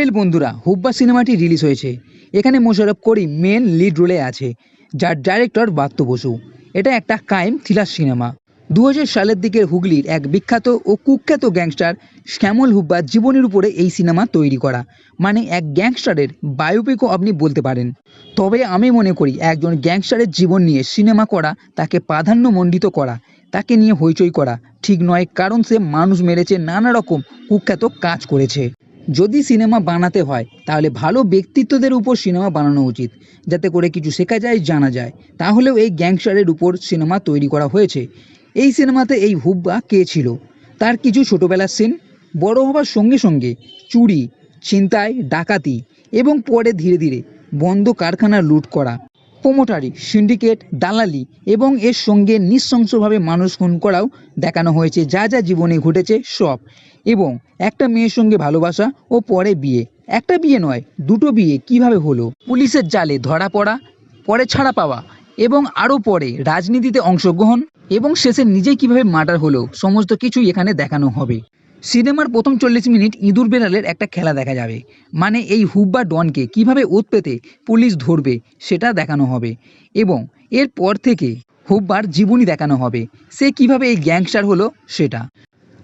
Well বন্ধুরা, হুব্বা সিনেমাটি release হয়েছে। এখানে মোশাররফ করিম মেন লিড রোলে আছে, যার ডাইরেক্টর বাত্য বসু। এটা একটা ক্রাইম থ্রিলার সিনেমা। 2000 সালের দিকের হুগলির এক বিখ্যাত ও কুখ্যাত গ্যাংস্টার শ্যামল হুব্বার জীবনের উপরে এই সিনেমা তৈরি করা, মানে এক গ্যাংস্টারের বায়োপিকও আপনি বলতে পারেন। তবে আমি মনে করি একজন গ্যাংস্টারের জীবন নিয়ে সিনেমা করা, তাকে প্রাধান্যমণ্ডিত করা, তাকে নিয়ে হইচই করা ঠিক নয়, কারণ সে মানুষ মেরেছে, নানা রকম কুখ্যাত কাজ করেছে। যদি সিনেমা বানাতে হয় তাহলে ভালো ব্যক্তিত্বদের উপর সিনেমা বানানো উচিত, যাতে করে কিছু শেখা যায়, জানা যায়। তাহলেও এই গ্যাংস্টারের উপর সিনেমা তৈরি করা হয়েছে। এই সিনেমাতে এই হুব্বা কে ছিল, তার কিছু ছোটোবেলার সিন, বড় হবার সঙ্গে সঙ্গে চুরি, ছিনতাই, ডাকাতি এবং পরে ধীরে ধীরে বন্ধ কারখানা লুট করা, প্রোমোটারি, সিন্ডিকেট, দালালি এবং এর সঙ্গে নৃশংসভাবে মানুষ খুন করাও দেখানো হয়েছে। যা যা জীবনে ঘটেছে সব, এবং একটা মেয়ের সঙ্গে ভালোবাসা ও পরে বিয়ে, একটা বিয়ে নয় দুটো বিয়ে কিভাবে হলো, পুলিশের জালে ধরা পড়া, পরে ছাড়া পাওয়া, এবং আরও পরে রাজনীতিতে অংশগ্রহণ, এবং শেষে নিজেই কিভাবে মার্ডার হলো, সমস্ত কিছুই এখানে দেখানো হবে। সিনেমার প্রথম 40 মিনিট ইঁদুর বেড়ালের একটা খেলা দেখা যাবে, মানে এই হুব্বা ডনকে কিভাবে ওত পেতে পুলিশ ধরবে সেটা দেখানো হবে, এবং এরপর থেকে হুব্বার জীবনী দেখানো হবে, সে কিভাবে এই গ্যাংস্টার হলো সেটা।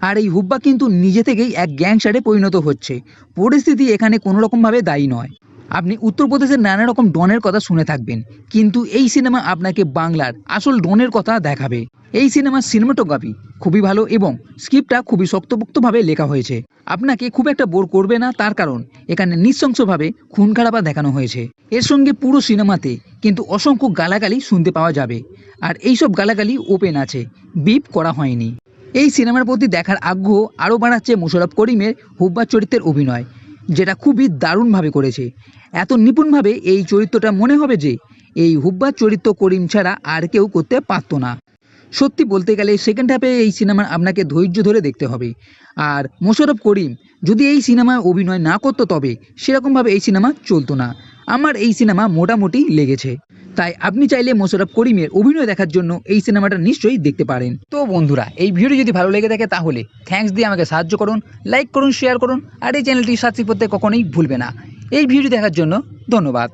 আর এই হুব্বা কিন্তু নিজে থেকেই এক গ্যাংস্টারে পরিণত হচ্ছে, পরিস্থিতি এখানে কোনো রকমভাবে দায়ী নয়। আপনি উত্তরপ্রদেশের নানা রকম ডনের কথা শুনে থাকবেন, কিন্তু এই সিনেমা আপনাকে বাংলার আসল ডনের কথা দেখাবে। এই সিনেমার সিনেমাটোগ্রাফি খুবই ভালো এবং স্ক্রিপ্টটা খুবই শক্তপোক্তভাবে লেখা হয়েছে। আপনাকে খুব একটা বোর করবে না, তার কারণ এখানে নৃশংসভাবে খুন খারাপা দেখানো হয়েছে। এর সঙ্গে পুরো সিনেমাতে কিন্তু অসংখ্য গালাগালি শুনতে পাওয়া যাবে, আর এইসব গালাগালি ওপেন আছে, বিপ করা হয়নি। এই সিনেমার প্রতি দেখার আগ্রহ আরও বাড়াচ্ছে মোশাররফ করিমের হুব্বা চরিত্রের অভিনয়, যেটা খুবই দারুণভাবে করেছে। এত নিপুণভাবে এই চরিত্রটা মনে হবে যে এই হুব্বার চরিত্র করিম ছাড়া আর কেউ করতে পারতো না। সত্যি বলতে গেলে সেকেন্ড হাফে এই সিনেমা আপনাকে ধৈর্য ধরে দেখতে হবে। আর মোশাররফ করিম যদি এই সিনেমায় অভিনয় না করতো তবে সেরকমভাবে এই সিনেমা চলতো না। আমার এই সিনেমা মোটামুটি লেগেছে, তাই আপনি চাইলে মোশাররফ করিমের অভিনয় দেখার জন্য এই সিনেমাটা নিশ্চয়ই দেখতে পারেন। তো বন্ধুরা, এই ভিডিও যদি ভালো লেগে থাকে তাহলে থ্যাঙ্কস দিয়ে আমাকে সাহায্য করুন, লাইক করুন, শেয়ার করুন, আর এই চ্যানেলটি সাবস্ক্রাইব করতে কখনোই ভুলবে না। এই ভিডিও দেখার জন্য ধন্যবাদ।